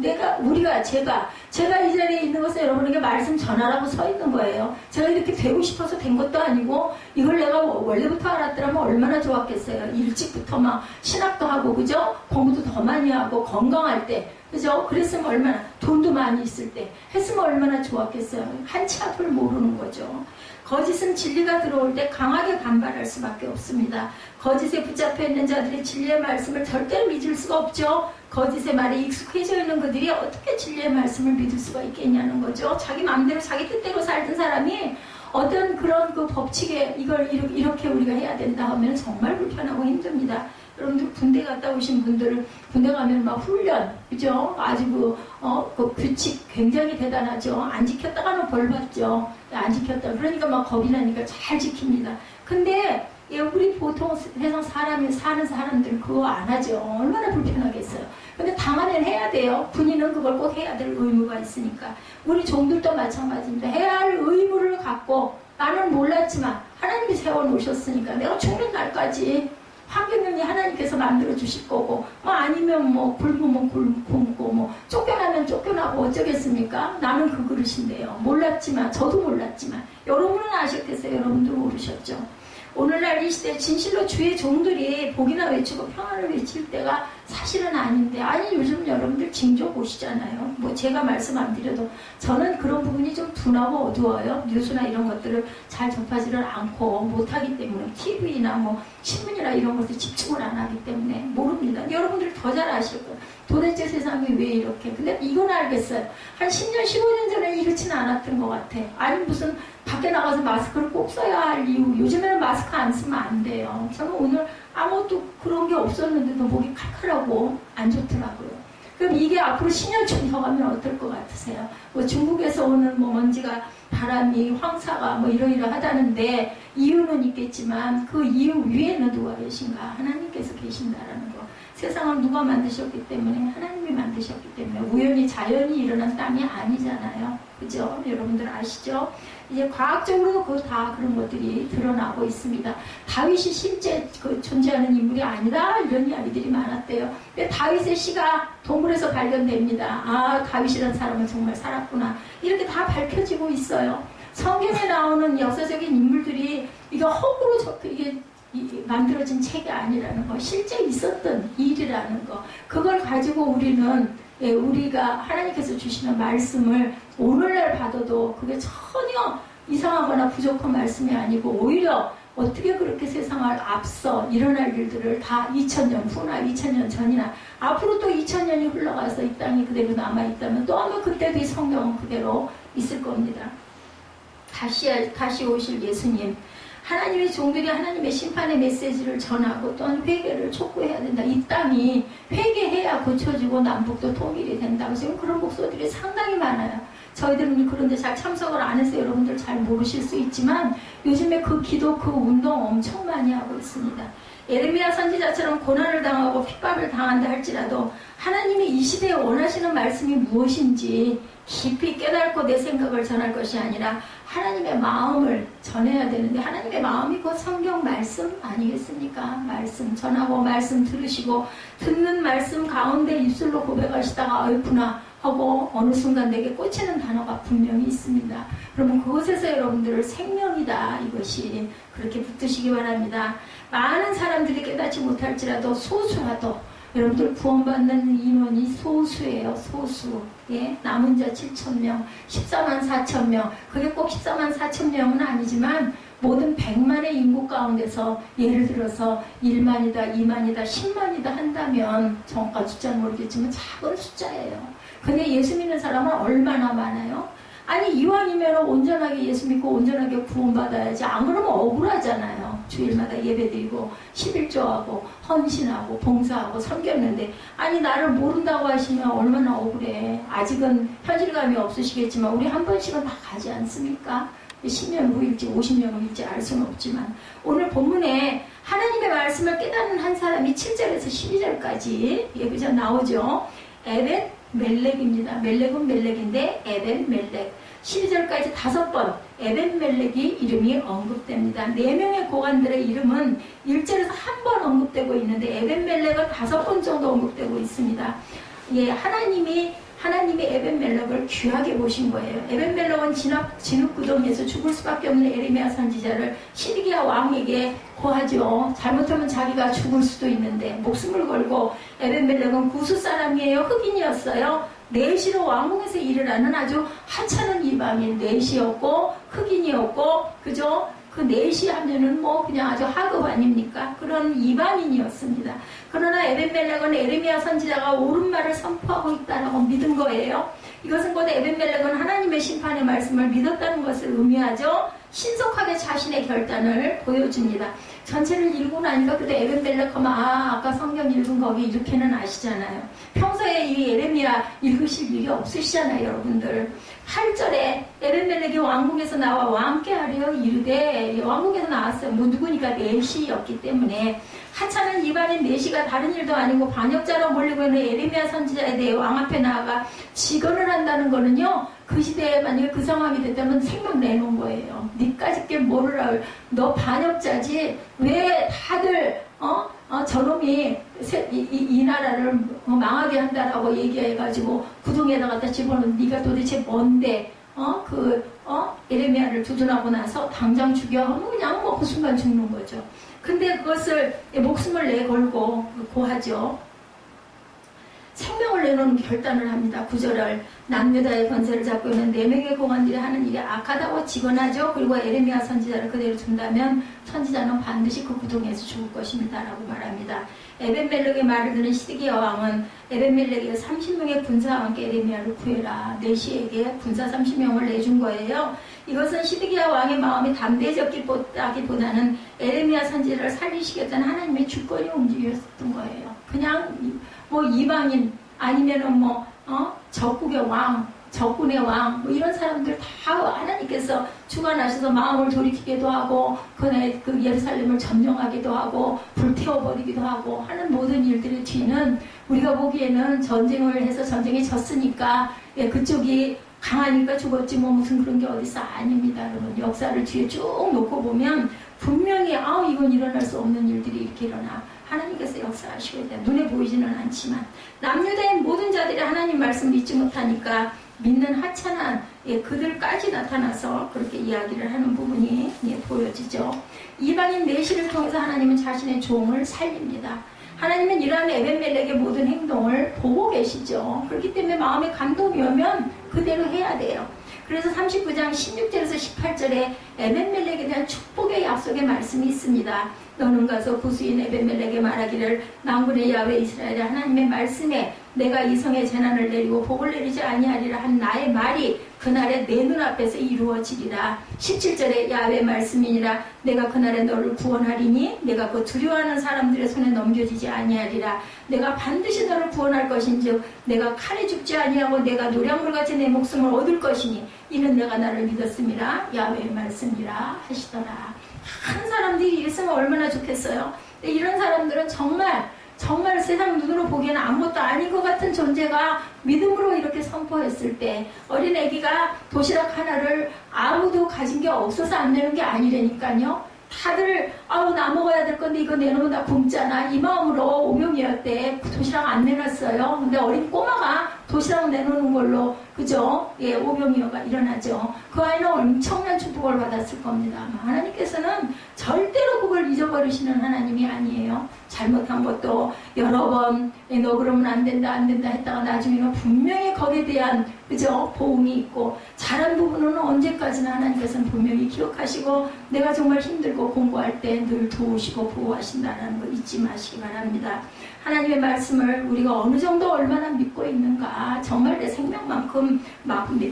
제가 이 자리에 있는 것은 여러분에게 말씀 전하라고 서 있는 거예요. 제가 이렇게 되고 싶어서 된 것도 아니고 이걸 내가 원래부터 알았더라면 얼마나 좋았겠어요. 일찍부터 막 신학도 하고 그죠? 공부도 더 많이 하고 건강할 때 그죠? 그랬으면 얼마나 돈도 많이 있을 때 했으면 얼마나 좋았겠어요. 한치 앞을 모르는 거죠. 거짓은 진리가 들어올 때 강하게 반발할 수밖에 없습니다. 거짓에 붙잡혀 있는 자들이 진리의 말씀을 절대로 믿을 수가 없죠. 거짓의 말에 익숙해져 있는 그들이 어떻게 진리의 말씀을 믿을 수가 있겠냐는 거죠. 자기 마음대로 자기 뜻대로 살던 사람이 어떤 그런 그 법칙에 이걸 이렇게 우리가 해야 된다 하면 정말 불편하고 힘듭니다. 여러분들 군대 갔다 오신 분들 군대 가면 막 훈련 그죠? 아주 그 규칙 굉장히 대단하죠. 안 지켰다가는 벌 받죠. 안 지켰다 그러니까 막 겁이 나니까 잘 지킵니다. 근데 우리 보통 세상 사는 사람들은 그거 안 하죠. 얼마나 불편하겠어요. 근데 당하면 해야 돼요. 군인은 그걸 꼭 해야 될 의무가 있으니까. 우리 종들도 마찬가지입니다. 해야 할 의무를 갖고 나는 몰랐지만 하나님이 세워놓으셨으니까 내가 죽는 날까지 환경이 하나님께서 만들어 주실 거고 아니면 굶으면 굶고 쫓겨나면 쫓겨나고 어쩌겠습니까? 나는 그 그릇인데요. 몰랐지만 저도 몰랐지만 여러분은 아셨겠어요? 여러분도 모르셨죠? 오늘날 이 시대 진실로 주의 종들이 복이나 외치고 평안을 외칠 때가 사실은 아닌데 아니 요즘 여러분들 징조 보시잖아요. 제가 말씀 안 드려도 저는 그런 부분이 좀 둔하고 어두워요. 뉴스나 이런 것들을 잘 접하지를 않고 못하기 때문에 TV나 신문이나 이런 것들 집중을 안 하기 때문에 모릅니다. 여러분들 더 잘 아실 거예요. 도대체 세상이 왜 이렇게. 근데 이건 알겠어요. 한 10년 15년 전에 이렇지는 않았던 것 같아. 아니 무슨 밖에 나가서 마스크를 꼭 써야 할 이유. 요즘에는 마스크 안 쓰면 안 돼요. 저는 오늘 아무것도 그런 게 없었는데도 목이 칼칼하고 안 좋더라고요. 그럼 이게 앞으로 10년쯤 더 가면 어떨 것 같으세요? 중국에서 오는 먼지가 바람이 황사가 이러이러하다는데 이유는 있겠지만 그 이유 위에는 누가 계신가? 하나님께서 계신다라는 거. 세상을 누가 만드셨기 때문에 하나님이 만드셨기 때문에 우연히 자연이 일어난 땅이 아니잖아요. 그죠? 여러분들 아시죠? 이제 과학적으로도 다 그런 것들이 드러나고 있습니다. 다윗이 실제 존재하는 인물이 아니라 이런 이야기들이 많았대요. 근데 다윗의 시가 동굴에서 발견됩니다. 아, 다윗이라는 사람은 정말 살았구나. 이렇게 다 밝혀지고 있어요. 성경에 나오는 역사적인 인물들이 이게 허구로 이게 만들어진 책이 아니라는 거, 실제 있었던 일이라는 거, 그걸 가지고 우리가 하나님께서 주시는 말씀을 오늘날 봐도 그게 전혀 이상하거나 부족한 말씀이 아니고 오히려 어떻게 그렇게 세상을 앞서 일어날 일들을 다 2000년 후나 2000년 전이나 앞으로 또 2000년이 흘러가서 이 땅이 그대로 남아있다면 또 아마 그때도 이 성경은 그대로 있을 겁니다. 다시 오실 예수님, 하나님의 종들이 하나님의 심판의 메시지를 전하고 또한 회개를 촉구해야 된다. 이 땅이 회개해야 고쳐지고 남북도 통일이 된다고 지금 그런 목소리들이 상당히 많아요. 저희들은 그런데 잘 참석을 안 해서 여러분들 잘 모르실 수 있지만 요즘에 그 기도, 그 운동 엄청 많이 하고 있습니다. 에레미야 선지자처럼 고난을 당하고 핍박을 당한다 할지라도 하나님이 이 시대에 원하시는 말씀이 무엇인지 깊이 깨닫고 내 생각을 전할 것이 아니라 하나님의 마음을 전해야 되는데, 하나님의 마음이 곧 성경 말씀 아니겠습니까? 말씀 전하고 말씀 들으시고, 듣는 말씀 가운데 입술로 고백하시다가 아이구나 하고 어느 순간 내게 꽂히는 단어가 분명히 있습니다. 그러면 그것에서 여러분들 생명이다, 이것이 그렇게 붙드시기 바랍니다. 많은 사람들이 깨닫지 못할지라도 소수라도 여러분들 구원받는 인원이 소수예요. 소수. 예, 남은 자 7,000명, 14만 4,000명. 그게 꼭 14만 4,000명은 아니지만 모든 100만의 인구 가운데서 예를 들어서 1만이다, 2만이다, 10만이다 한다면 정확한 숫자는 모르겠지만 작은 숫자예요. 근데 예수 믿는 사람은 얼마나 많아요? 아니, 이왕이면 온전하게 예수 믿고 온전하게 구원받아야지. 안 그러면 억울하잖아요. 주일마다 예배드리고 11조하고 헌신하고 봉사하고 섬겼는데, 아니 나를 모른다고 하시면 얼마나 억울해. 아직은 현실감이 없으시겠지만 우리 한 번씩은 다 가지 않습니까? 10년 후일지 50년 후일지 알 수는 없지만, 오늘 본문에 하나님의 말씀을 깨닫는 한 사람이 7절에서 12절까지 예배자 나오죠. 에벳 멜렉입니다. 멜렉은 멜렉인데 에벳 멜렉. 12절까지 5번 에벳 멜렉이 이름이 언급됩니다. 4명의 고관들의 이름은 1절에서 한 번 언급되고 있는데 에벳 멜렉은 5번 정도 언급되고 있습니다. 예, 하나님이 에벳 멜렉을 귀하게 보신 거예요. 에벳 멜렉은 진흙구덩이에서 죽을 수밖에 없는 에레미야 선지자를 시드기야 왕에게 고하죠. 잘못하면 자기가 죽을 수도 있는데 목숨을 걸고, 에벳 멜렉은 구스 사람이에요. 흑인이었어요. 내시로 왕궁에서 일을 하는 아주 하찮은 이방인, 내시였고 흑인이었고, 그죠? 그 내시 하면은 뭐 그냥 아주 하급 아닙니까? 그런 이방인이었습니다. 그러나 에벳 멜렉은 에레미야 선지자가 옳은 말을 선포하고 있다라고 믿은 거예요. 이것은 곧 에벳 멜렉은 하나님의 심판의 말씀을 믿었다는 것을 의미하죠. 신속하게 자신의 결단을 보여줍니다. 전체를 읽고 나니까 그때 에벳 멜렉 하면 아까 성경 읽은 거기 이렇게는 아시잖아요. 평소에 이 에레미야 읽으실 일이 없으시잖아요, 여러분들. 8절에 에벳 멜렉이 왕궁에서 나와 왕께 하려 이르되, 왕궁에서 나왔어요. 뭐 누구니까 내시였기 때문에. 하찮은 이방인 내시가 다른 일도 아니고 반역자로 몰리고 있는 에레미야 선지자에 대해 왕 앞에 나아가 직언을 한다는 거는요, 그 시대에 만약에 그 상황이 됐다면 생명 내놓은 거예요. 니까짓 게 뭐를 알, 너 반역자지. 왜 다들 저놈이 이 나라를 망하게 한다라고 얘기해가지고 구덩이에다 갖다 집어넣은 네가 도대체 뭔데? 에레미야를 두둔하고 나서 당장 죽여 하면 그냥 뭐 그 순간 죽는 거죠. 근데 그것을 목숨을 내걸고 고하죠. 생명을 내놓는 결단을 합니다. 9절을 남유다의 권세를 잡고 있는 4명의 공안들이 하는 일이 악하다고 직언하죠. 그리고 에레미야 선지자를 그대로 둔다면 선지자는 반드시 그 구덩이에서 죽을 것입니다 라고 말합니다. 에벳 멜렉의 말을 듣는 시드기야 왕은 에벳 멜렉의 30명의 군사와 함께 에레미야를 구해라. 내시에게 군사 30명을 내준 거예요. 이것은 시드기야 왕의 마음이 담대해졌기보다는 에레미야 선지자를 살리시겠다는 하나님의 주권이 움직였던 거예요. 그냥 뭐 이방인 아니면은 적국의 왕, 적군의 왕, 뭐 이런 사람들 다 하나님께서 주관하셔서 마음을 돌이키기도 하고, 그 예루살렘을 점령하기도 하고, 불태워버리기도 하고 하는 모든 일들의 뒤는 우리가 보기에는 전쟁을 해서 전쟁에 졌으니까, 그쪽이 강하니까 죽었지 뭐 무슨 그런 게 어딨어. 아닙니다. 여러분, 역사를 뒤에 쭉 놓고 보면 분명히 이건 일어날 수 없는 일들이 이렇게 일어나. 하나님께서 역사하시고 있다. 눈에 보이지는 않지만 남유다의 모든 자들이 하나님 말씀 믿지 못하니까 믿는 하찮은 그들까지 나타나서 그렇게 이야기를 하는 부분이 보여지죠. 이방인 내시를 통해서 하나님은 자신의 종을 살립니다. 하나님은 이러한 에벳 멜렉의 모든 행동을 보고 계시죠. 그렇기 때문에 마음에 감동이 오면 그대로 해야 돼요. 그래서 39장 16절에서 18절에 에벳 멜렉에 대한 축복의 약속의 말씀이 있습니다. 너는 가서 구수인 에벳 멜렉에 말하기를 만군의 야훼 이스라엘의 하나님의 말씀에 내가 이 성에 재난을 내리고 복을 내리지 아니하리라 한 나의 말이 그날에 내 눈앞에서 이루어지리라. 17절에 야훼 말씀이니라. 내가 그날에 너를 구원하리니 내가 그 두려워하는 사람들의 손에 넘겨지지 아니하리라. 내가 반드시 너를 구원할 것인즉 내가 칼에 죽지 아니하고 내가 노량물같이 내 목숨을 얻을 것이니 이는 내가 나를 믿었음이라. 야훼의 말씀이라 하시더라. 한 사람들이 이랬으면 얼마나 좋겠어요. 근데 이런 사람들은 정말 세상 눈으로 보기에는 아무것도 아닌 것 같은 존재가 믿음으로 이렇게 선포했을 때 어린 아기가 도시락 하나를 아무도 가진 게 없어서 안 내는 게 아니라니까요. 다들 나 먹어야 될 건데 이거 내놓으면 나 굶잖아 이 마음으로 오병이었대 도시락 안 내놨어요. 근데 어린 꼬마가 도시락 내놓는 걸로 그죠? 예, 오병이어가 일어나죠. 그 아이는 엄청난 축복을 받았을 겁니다. 하나님께서는 절대로 그걸 잊어버리시는 하나님이 아니에요. 잘못한 것도 여러 번 너 그러면 안 된다 했다가 나중에는 분명히 거기에 대한 그죠? 보응이 있고 잘한 부분은 언제까지나 하나님께서는 분명히 기억하시고 내가 정말 힘들고 공부할 때 늘 도우시고 보호하신다는 거 잊지 마시기 바랍니다. 하나님의 말씀을 우리가 어느 정도 얼마나 믿고 있는가, 정말 내 생명만큼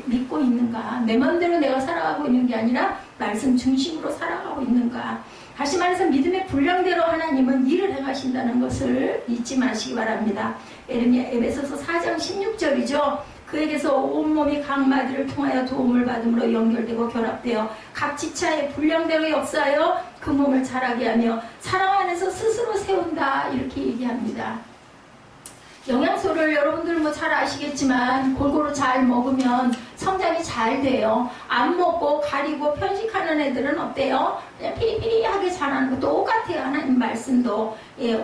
믿고 있는가, 내 마음대로 내가 살아가고 있는 게 아니라 말씀 중심으로 살아가고 있는가. 다시 말해서 믿음의 분량대로 하나님은 일을 행하신다는 것을 잊지 마시기 바랍니다. 에베소서 4장 16절이죠. 그에게서 온몸이 각 마디를 통하여 도움을 받음으로 연결되고 결합되어 각 지체의 분량대로 역사하여 그 몸을 자라게 하며 사랑 안에서 스스로 세운다 이렇게 얘기합니다. 영양소를 여러분들 뭐 잘 아시겠지만 골고루 잘 먹으면 성장이 잘 돼요. 안 먹고 가리고 편식하는 애들은 어때요? 그냥 피리피리하게 자라는 거 똑같아요. 하나님 말씀도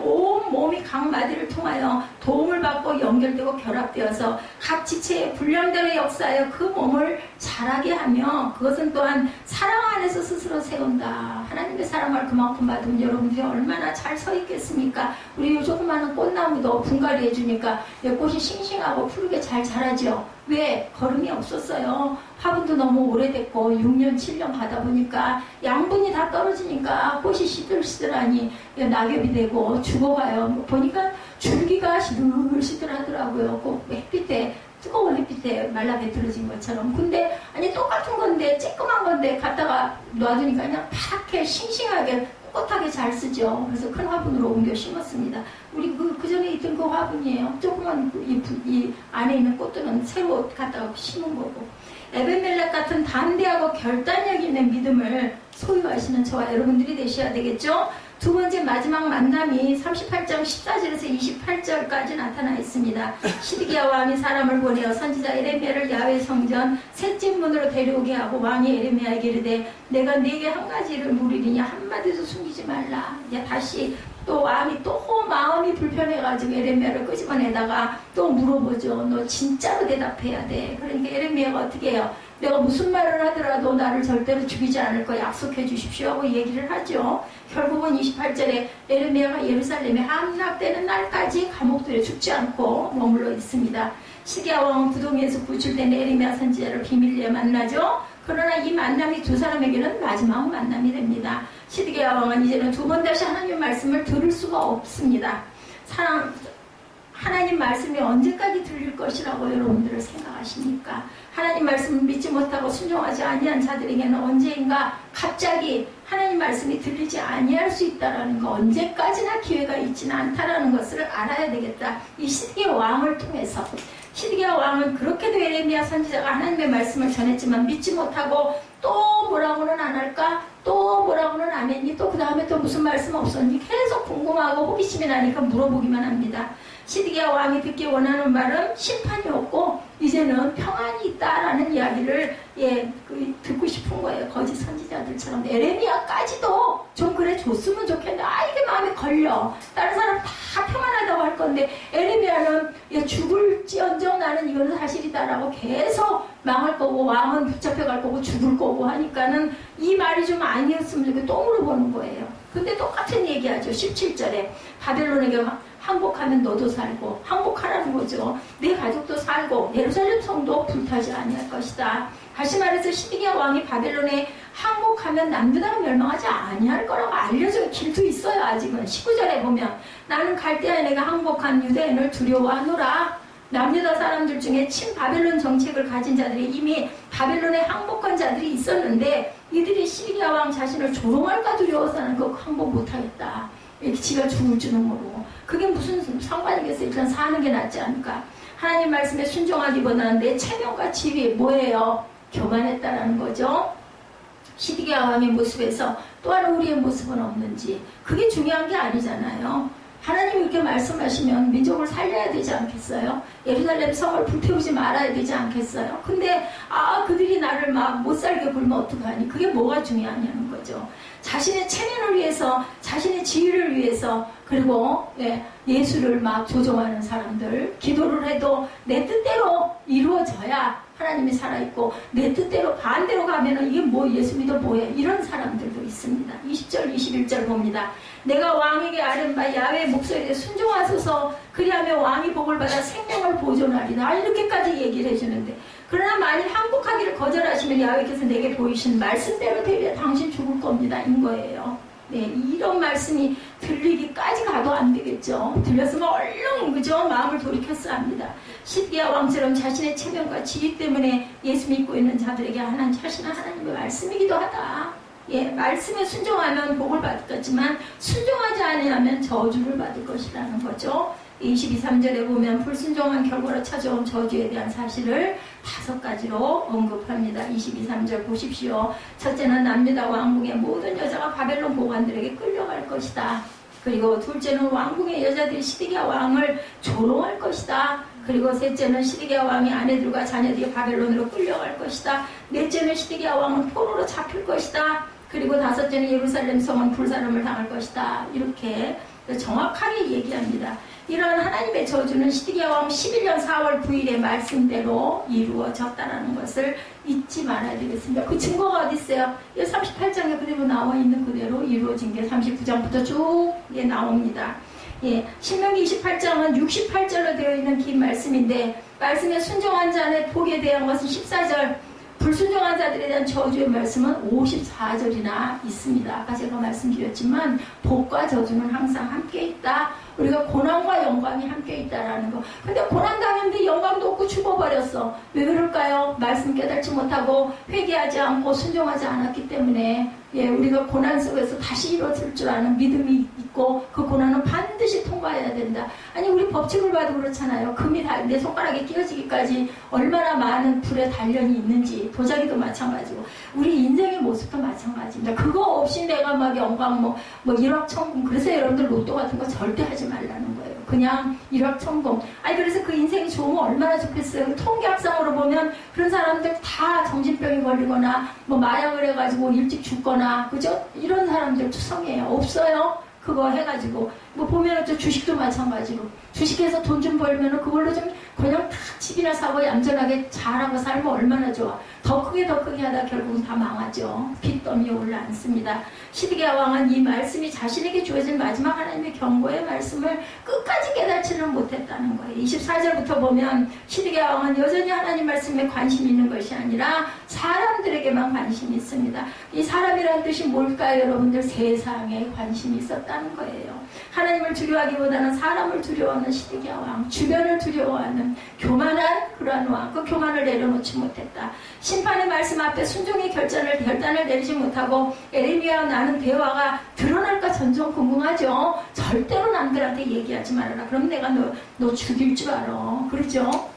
온 몸이 각 마디를 통하여 도움을 받고 연결되고 결합되어서 각 지체의 분량대로 역사하여 그 몸을 자라게 하며 그것은 또한 사랑 안에서 스스로 세운다. 하나님의 사랑을 그만큼 받으면 여러분들이 얼마나 잘 서 있겠습니까? 우리 요 조그마한 꽃나무도 분갈이 해주니까 꽃이 싱싱하고 푸르게 잘 자라죠. 왜? 거름이 없었어요. 화분도 너무 오래됐고 6년 7년 가다 보니까 양분이 다 떨어지니까 꽃이 시들시들하니 낙엽이 되고 죽어가요. 보니까 줄기가 시들시들하더라고요. 꼭 햇빛에 뜨거운 햇빛에 말라 비틀어진 것처럼. 근데 아니 똑같은 건데 쬐끄만 건데 갖다가 놔두니까 그냥 파랗게 싱싱하게 꼿하게 잘 쓰죠. 그래서 큰 화분으로 옮겨 심었습니다. 우리 그 전에 있던 그 화분이에요. 조그만 이 안에 있는 꽃들은 새로 갖다가 심은 거고. 에벤멜렉 같은 담대하고 결단력 있는 믿음을 소유하시는 저와 여러분들이 되셔야 되겠죠. 두 번째 마지막 만남이 38장 14절에서 28절까지 나타나 있습니다. 시드기야 왕이 사람을 보내어 선지자 에레미야를 야훼 성전 셋째 문으로 데려오게 하고 왕이 에레미야에게 이르되 내가 네게 한 가지를 물으리니 한마디도 숨기지 말라. 이제 다시 또 왕이 또 마음이 불편해가지고 에레미야를 끄집어내다가 또 물어보죠. 너 진짜로 대답해야 돼. 그러니까 에레미야가 어떻게 해요? 내가 무슨 말을 하더라도 나를 절대로 죽이지 않을 거 약속해 주십시오 하고 얘기를 하죠. 결국은 28절에 에레미야가 예루살렘에 함락되는 날까지 감옥들에 죽지 않고 머물러 있습니다. 시기야 왕은 구덩이에서 구출된 에레미야 선지자를 비밀리에 만나죠. 그러나 이 만남이 두 사람에게는 마지막 만남이 됩니다. 시드기야 왕은 이제는 두 번 다시 하나님 말씀을 들을 수가 없습니다. 하나님 말씀이 언제까지 들릴 것이라고 여러분들은 생각하십니까? 하나님 말씀을 믿지 못하고 순종하지 아니한 자들에게는 언제인가 갑자기 하나님 말씀이 들리지 아니할 수 있다라는 거, 언제까지나 기회가 있지는 않다라는 것을 알아야 되겠다. 이 시드기야 왕을 통해서. 시드기야 왕은 그렇게도 에레미야 선지자가 하나님의 말씀을 전했지만 믿지 못하고 또 뭐라고는 안 할까? 또 뭐라고는 안 했니? 또 그 다음에 또 무슨 말씀 없었니? 계속 궁금하고 호기심이 나니까 물어보기만 합니다. 시드기야 왕이 듣기 원하는 말은 심판이 없고 이제는 평안이 있다라는 이야기를 듣고 싶은 거예요. 거짓 선지자들처럼. 에레미야까지도 좀 그래 줬으면 좋겠는데 이게 마음에 걸려. 다른 사람 다 평안하다고 할 건데 에레미야는 죽을지언정 나는 이건 사실이다라고 계속 망할 거고 왕은 붙잡혀갈 거고 죽을 거고 하니까는 이 말이 좀 아니었으면 좋겠고 또 물어보는 거예요. 근데 똑같은 얘기하죠. 17절에 바벨론에게 항복하면 너도 살고 항복하라는 거죠. 내 가족도 살고 예루살렘 성도 불타지 아니할 것이다. 다시 말해서 시드기야 왕이 바벨론에 항복하면 남유다가 멸망하지 아니할 거라고 알려준 길도 있어요. 아직은 19절에 보면 나는 갈대아인에게 항복한 유대인을 두려워하노라. 남유다 사람들 중에 친바벨론 정책을 가진 자들이 이미 바벨론에 항복한 자들이 있었는데 이들이 시드기야 왕 자신을 조롱할까 두려워서는 그 항복 못하겠다. 이렇게 지가 죽을 줄은 모르고 그게 무슨 상관이겠어요. 일단 사는 게 낫지 않을까. 하나님 말씀에 순종하기보다는 내 체면과 지위 뭐예요? 교만했다라는 거죠. 시드기야 왕의 모습에서 또한 우리의 모습은 없는지, 그게 중요한 게 아니잖아요. 하나님이 이렇게 말씀하시면 민족을 살려야 되지 않겠어요? 예루살렘 성을 불태우지 말아야 되지 않겠어요? 근데 그들이 나를 막 못 살게 굴면 어떡하니? 그게 뭐가 중요하냐는 거죠. 자신의 체면을 위해서, 자신의 지위를 위해서, 그리고 예수를 막 조종하는 사람들, 기도를 해도 내 뜻대로 이루어져야 하나님이 살아있고, 내 뜻대로 반대로 가면은 이게 뭐 예수 믿어 뭐야, 이런 사람들도 있습니다. 20절 21절 봅니다. 내가 왕에게 아뢰바 야훼의 목소리에 순종하소서, 그리하면 왕이 복을 받아 생명을 보존하리라, 이렇게까지 얘기를 해주는데, 그러나 만일 항복하기를 거절하시면 야훼께서 내게 보이신 말씀대로 되면 당신 죽을 겁니다, 인 거예요. 이런 말씀이 들리기까지 가도 안 되겠죠. 들렸으면 얼른 그죠? 마음을 돌이켰어야 합니다. 시드기야 왕처럼 자신의 체면과 지위 때문에 예수 믿고 있는 자들에게 하시는 하나님의 말씀이기도 하다. 말씀에 순종하면 복을 받겠지만 순종하지 아니하면 저주를 받을 것이라는 거죠. 22, 3절에 보면 불순종한 결과로 찾아온 저주에 대한 사실을 5가지로 언급합니다. 22, 3절 보십시오. 첫째는 남유다 왕궁의 모든 여자가 바벨론 보관들에게 끌려갈 것이다. 그리고 둘째는 왕궁의 여자들이 시드기야 왕을 조롱할 것이다. 그리고 셋째는 시드기야 왕의 아내들과 자녀들이 바벨론으로 끌려갈 것이다. 넷째는 시드기야 왕은 포로로 잡힐 것이다. 그리고 다섯째는 예루살렘 성은 불사름을 당할 것이다. 이렇게 정확하게 얘기합니다. 이런 하나님의 저주는 시드기야 왕 11년 4월 9일의 말씀대로 이루어졌다는 것을 잊지 말아야 되겠습니다. 그 증거가 어디 있어요? 38장에 그대로 나와 있는 그대로 이루어진 게 39장부터 쭉 나옵니다. 신명기 28장은 68절로 되어 있는 긴 말씀인데, 말씀에 순종한 자의 복에 대한 것은 14절, 불순종한 자들에 대한 저주의 말씀은 54절이나 있습니다. 아까 제가 말씀드렸지만 복과 저주는 항상 함께 있다. 우리가 고난과 영광이 함께 있다라는 거. 근데 고난 당했는데 영광도 없고 죽어버렸어. 왜 그럴까요? 말씀 깨닫지 못하고 회개하지 않고 순종하지 않았기 때문에 우리가 고난 속에서 다시 일어설 줄 아는 믿음이 있고 그 고난은 반드시 통과해야 된다. 아니 우리 법칙을 봐도 그렇잖아요. 금이 내 손가락에 끼어지기까지 얼마나 많은 불의 단련이 있는지, 도자기도 마찬가지고 우리 인생의 모습도 마찬가지입니다. 그거 없이 내가 막 영광 뭐 일확천금, 그래서 여러분들 로또 같은 거 절대 하지 말라는 거예요. 그냥 일확천금. 아니 그래서 그 인생이 좋으면 얼마나 좋겠어요. 통계학상으로 보면 그런 사람들 다 정신병이 걸리거나 뭐 마약을 해가지고 일찍 죽거나, 그죠? 이런 사람들 투성이에요. 없어요. 그거 해가지고 뭐 보면은 또 주식도 마찬가지로 주식해서 돈 좀 벌면은 그걸로 좀 그냥 다 집이나 사고 얌전하게 잘하고 살면 얼마나 좋아. 더 크게 하다 결국은 다 망하죠. 빚더미에 올라앉습니다. 시드기야 왕은 이 말씀이 자신에게 주어진 마지막 하나님의 경고의 말씀을 끝까지 깨닫지는 못했다는 거예요. 24절부터 보면 시드기야 왕은 여전히 하나님 말씀에 관심이 있는 것이 아니라 사람들에게만 관심이 있습니다. 이 사람이라는 뜻이 뭘까요? 여러분들, 세상에 관심이 있었다는 거예요. 하나님을 두려워하기보다는 사람을 두려워하는 시드기야 왕, 주변을 두려워하는 교만한 그러한 왕, 그 교만을 내려놓지 못했다. 심판의 말씀 앞에 순종의 결단을 내리지 못하고 에레미야와 나는 대화가 드러날까 전전 궁금하죠. 절대로 남들한테 얘기하지 말아라. 그럼 내가 너 죽일 줄 알아. 그러죠?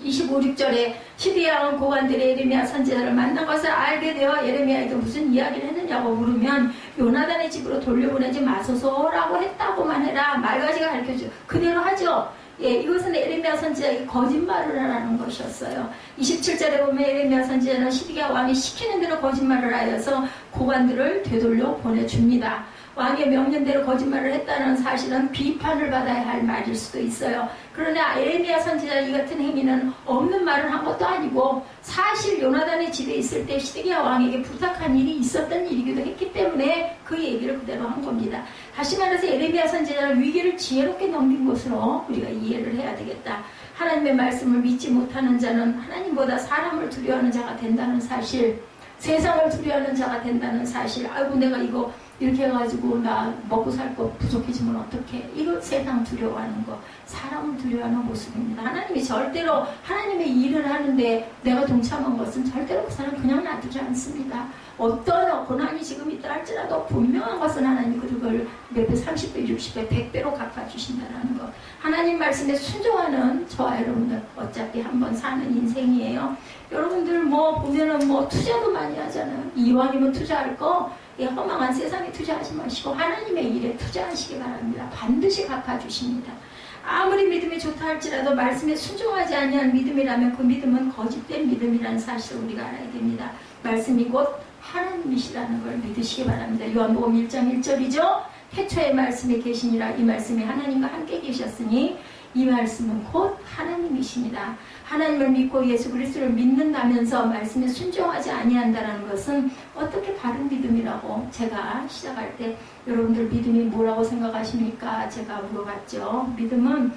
25, 6절에 시드기야 왕은 고관들이 예레미야 선지자를 만난 것을 알게 되어 예레미야에게 무슨 이야기를 했느냐고 물으면 요나단의 집으로 돌려보내지 마소서라고 했다고만 해라. 말가지가 가르쳐줘. 그대로 하죠. 이것은 예레미야 선지자에게 거짓말을 하라는 것이었어요. 27절에 보면 예레미야 선지자는 시드기야 왕이 시키는 대로 거짓말을 하여서 고관들을 되돌려 보내줍니다. 왕의 명령대로 거짓말을 했다는 사실은 비판을 받아야 할 말일 수도 있어요. 그러나 예레미야 선지자 이 같은 행위는 없는 말을 한 것도 아니고 사실 요나단의 집에 있을 때 시드기야 왕에게 부탁한 일이 있었던 일이기도 했기 때문에 그 얘기를 그대로 한 겁니다. 다시 말해서 예레미야 선지자는 위기를 지혜롭게 넘긴 것으로 우리가 이해를 해야 되겠다. 하나님의 말씀을 믿지 못하는 자는 하나님보다 사람을 두려워하는 자가 된다는 사실, 세상을 두려워하는 자가 된다는 사실. 아이고 내가 이거 이렇게 해가지고 나 먹고 살 거 부족해지면 어떡해. 이거 세상 두려워하는 거, 사람을 두려워하는 모습입니다. 하나님이 절대로 하나님의 일을 하는데 내가 동참한 것은 절대로 그 사람 그냥 놔두지 않습니다. 어떤 고난이 지금 있다 할지라도 분명한 것은 하나님이 그걸 몇 배, 30배, 60배, 100배로 갚아주신다는 것. 하나님 말씀에 순종하는 저와 여러분들 어차피 한번 사는 인생이에요. 여러분들 뭐 보면은 뭐 투자도 많이 하잖아요. 이왕이면 투자할 거 허망한 세상에 투자하지 마시고 하나님의 일에 투자하시기 바랍니다. 반드시 갚아주십니다. 아무리 믿음이 좋다 할지라도 말씀에 순종하지 아니한 믿음이라면 그 믿음은 거짓된 믿음이라는 사실을 우리가 알아야 됩니다. 말씀이 곧 하나님이시라는 걸 믿으시기 바랍니다. 요한복음 1장 1절이죠. 태초에 말씀이 계시니라. 이 말씀이 하나님과 함께 계셨으니 이 말씀은 곧 하나님이십니다. 하나님을 믿고 예수 그리스도를 믿는다면서 말씀에 순종하지 아니한다는 것은 어떻게 바른 믿음이라고 제가 시작할 때 여러분들 믿음이 뭐라고 생각하십니까? 제가 물어봤죠. 믿음은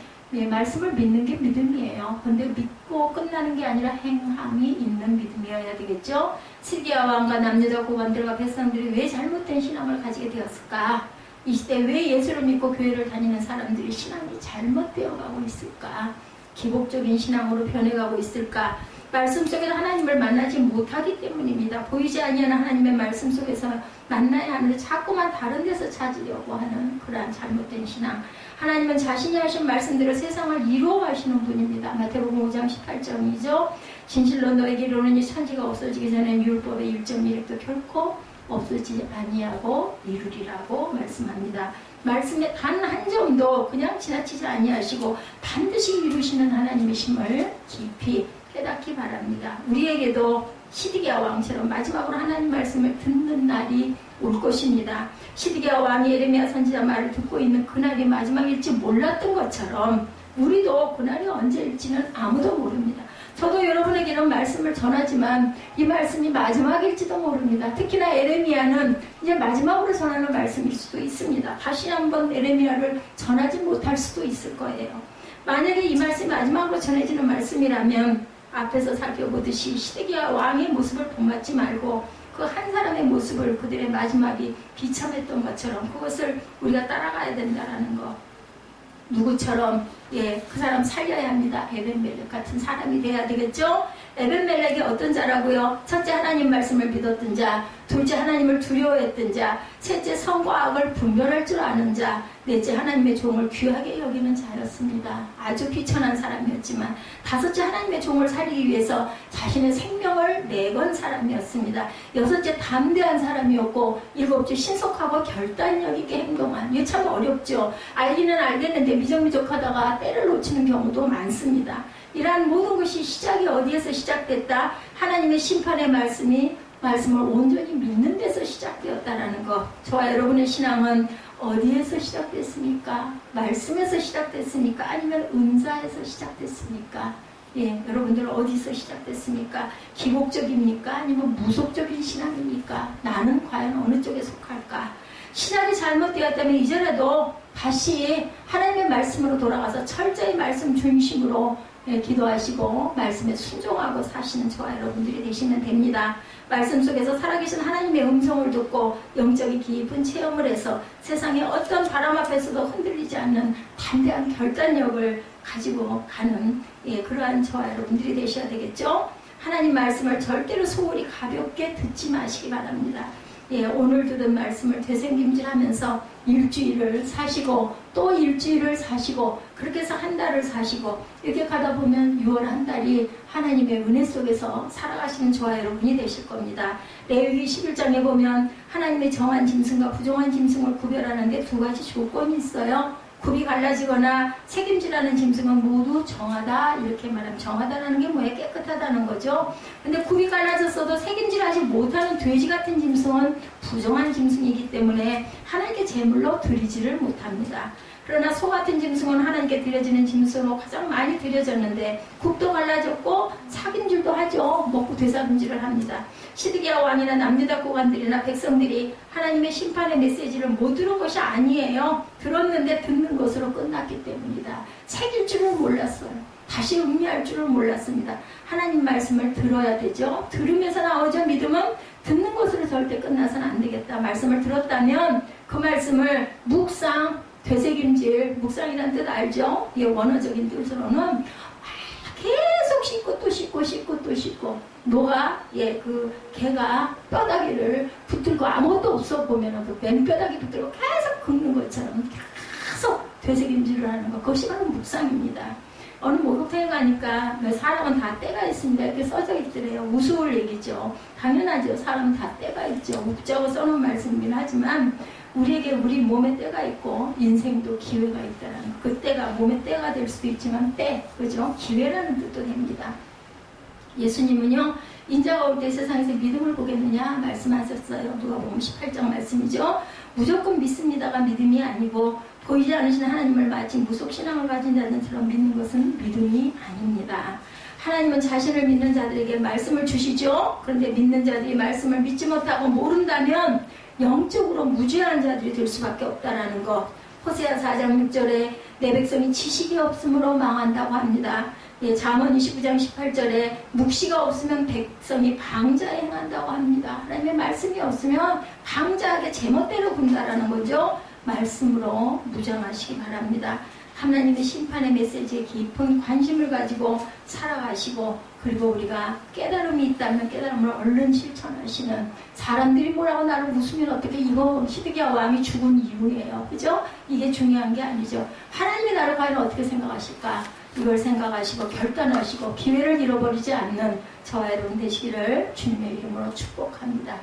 말씀을 믿는 게 믿음이에요. 근데 믿고 끝나는 게 아니라 행함이 있는 믿음이어야 되겠죠. 시드기야 왕과 남유다 고관들과 백성들이 왜 잘못된 신앙을 가지게 되었을까? 이 시대 왜 예수를 믿고 교회를 다니는 사람들이 신앙이 잘못되어 가고 있을까? 기복적인 신앙으로 변해가고 있을까? 말씀 속에서 하나님을 만나지 못하기 때문입니다. 보이지 아니하는 하나님의 말씀 속에서 만나야 하는데 자꾸만 다른 데서 찾으려고 하는 그러한 잘못된 신앙. 하나님은 자신이 하신 말씀대로 세상을 이루어 가시는 분입니다. 마태복음 5장 18절이죠. 진실로 너에게 이르노니 천지가 없어지기 전에 율법의 1.1획도 결코 없어지지 아니하고 이루리라고 말씀합니다. 말씀에 단 한 점도 그냥 지나치지 아니하시고 반드시 이루시는 하나님이심을 깊이 깨닫기 바랍니다. 우리에게도 시드기야 왕처럼 마지막으로 하나님 말씀을 듣는 날이 올 것입니다. 시드기야 왕이 예레미야 선지자 말을 듣고 있는 그날이 마지막일지 몰랐던 것처럼 우리도 그날이 언제일지는 아무도 모릅니다. 저도 여러분에게 이런 말씀을 전하지만 이 말씀이 마지막일지도 모릅니다. 특히나 에레미야는 이제 마지막으로 전하는 말씀일 수도 있습니다. 다시 한번 에레미야를 전하지 못할 수도 있을 거예요. 만약에 이 말씀이 마지막으로 전해지는 말씀이라면 앞에서 살펴보듯이 시드기야 왕의 모습을 본받지 말고 그 한 사람의 모습을 그들의 마지막이 비참했던 것처럼 그것을 우리가 따라가야 된다는 거. 누구처럼 그 사람 살려야 합니다. 에벤멜렉 같은 사람이 돼야 되겠죠. 에벤멜렉이 어떤 자라고요? 첫째 하나님 말씀을 믿었던 자, 둘째 하나님을 두려워했던 자, 셋째 선과 악을 분별할 줄 아는 자, 넷째 하나님의 종을 귀하게 여기는 자였습니다. 아주 비천한 사람이었지만 다섯째 하나님의 종을 살리기 위해서 자신의 생명을 내건 사람이었습니다. 여섯째 담대한 사람이었고 일곱째 신속하고 결단력 있게 행동한. 이게 참 어렵죠. 알기는 알겠는데 미적미적하다가 때를 놓치는 경우도 많습니다. 이러한 모든 것이 시작이 어디에서 시작됐다? 하나님의 심판의 말씀을 온전히 믿는 데서 시작되었다라는 것. 저와 여러분의 신앙은 어디에서 시작됐습니까? 말씀에서 시작됐습니까? 아니면 은사에서 시작됐습니까? 여러분들 어디서 시작됐습니까? 기복적입니까? 아니면 무속적인 신앙입니까? 나는 과연 어느 쪽에 속할까? 신앙이 잘못되었다면 이제라도 다시 하나님의 말씀으로 돌아가서 철저히 말씀 중심으로 기도하시고 말씀에 순종하고 사시는 저와 여러분들이 되시면 됩니다. 말씀 속에서 살아계신 하나님의 음성을 듣고 영적인 깊은 체험을 해서 세상의 어떤 바람 앞에서도 흔들리지 않는 담대한 결단력을 가지고 가는 그러한 저와 여러분들이 되셔야 되겠죠. 하나님 말씀을 절대로 소홀히 가볍게 듣지 마시기 바랍니다. 오늘 들은 말씀을 되새김질하면서 일주일을 사시고 또 일주일을 사시고 그렇게 해서 한 달을 사시고 이렇게 가다 보면 6월 한 달이 하나님의 은혜 속에서 살아가시는 저와 여러분이 되실 겁니다. 레위기 11장에 보면 하나님의 정한 짐승과 부정한 짐승을 구별하는 데 두 가지 조건이 있어요. 굽이 갈라지거나 책임지라는 짐승은 모두 정하다 이렇게 말하면 정하다라는 게 뭐예요? 깨끗하다는 거죠. 근데 굽이 갈라졌어도 책임질하지 못하는 돼지 같은 짐승은 부정한 짐승이기 때문에 하나님께 제물로 드리지를 못합니다. 그러나 소 같은 짐승은 하나님께 드려지는 짐승으로 가장 많이 드려졌는데 굽도 갈라졌고 사김질도 하죠. 먹고 되사김질을 합니다. 시드기야 왕이나 남유다 고관들이나 백성들이 하나님의 심판의 메시지를 못 들은 것이 아니에요. 들었는데 듣는 것으로 끝났기 때문이다. 책일 줄은 몰랐어요. 다시 음미할 줄은 몰랐습니다. 하나님 말씀을 들어야 되죠. 들으면서 나오죠. 믿음은 듣는 것으로 절대 끝나서는 안 되겠다. 말씀을 들었다면 그 말씀을 묵상, 되새김질, 묵상이라는 뜻 알죠? 원어적인 뜻으로는 계속 씻고 또 씻고 씻고 또 씻고 노가 그 개가 뼈다귀를 붙들고 아무것도 없어 보면은 그 맨뼈다귀 붙들고 계속 긁는 것처럼 계속 되새김질을 하는 것, 그것이 바로 묵상입니다. 어느 목욕탕에 가니까 사람은 다 때가 있습니다. 이렇게 써져 있더래요. 우스울 얘기죠. 당연하죠. 사람은 다 때가 있죠. 웃자고 써놓은 말씀이긴 하지만 우리에게 우리 몸에 때가 있고 인생도 기회가 있다는 거. 그 때가 몸에 때가 될 수도 있지만 때, 그죠? 기회라는 뜻도 됩니다. 예수님은요, 인자가 올 때 세상에서 믿음을 보겠느냐 말씀하셨어요. 누가복음 18장 말씀이죠. 무조건 믿습니다가 믿음이 아니고 보이지 않으신 하나님을 마치 무속신앙을 가진 자들처럼 믿는 것은 믿음이 아닙니다. 하나님은 자신을 믿는 자들에게 말씀을 주시죠. 그런데 믿는 자들이 말씀을 믿지 못하고 모른다면 영적으로 무지한 자들이 될 수밖에 없다는 것. 호세아 4장 6절에 내 백성이 지식이 없으므로 망한다고 합니다. 예, 잠언 29장 18절에 묵시가 없으면 백성이 방자에 행한다고 합니다. 하나님의 말씀이 없으면 방자하게 제멋대로 군다라는 거죠. 말씀으로 무장하시기 바랍니다. 하나님의 심판의 메시지에 깊은 관심을 가지고 살아가시고, 그리고 우리가 깨달음이 있다면 깨달음을 얼른 실천하시는, 사람들이 뭐라고 나를 웃으면 어떻게, 이거 히드기야 왕이 죽은 이유예요. 그죠? 이게 중요한 게 아니죠. 하나님이 나를 과연 어떻게 생각하실까? 이걸 생각하시고 결단하시고 기회를 잃어버리지 않는 저와 여러분 되시기를 주님의 이름으로 축복합니다.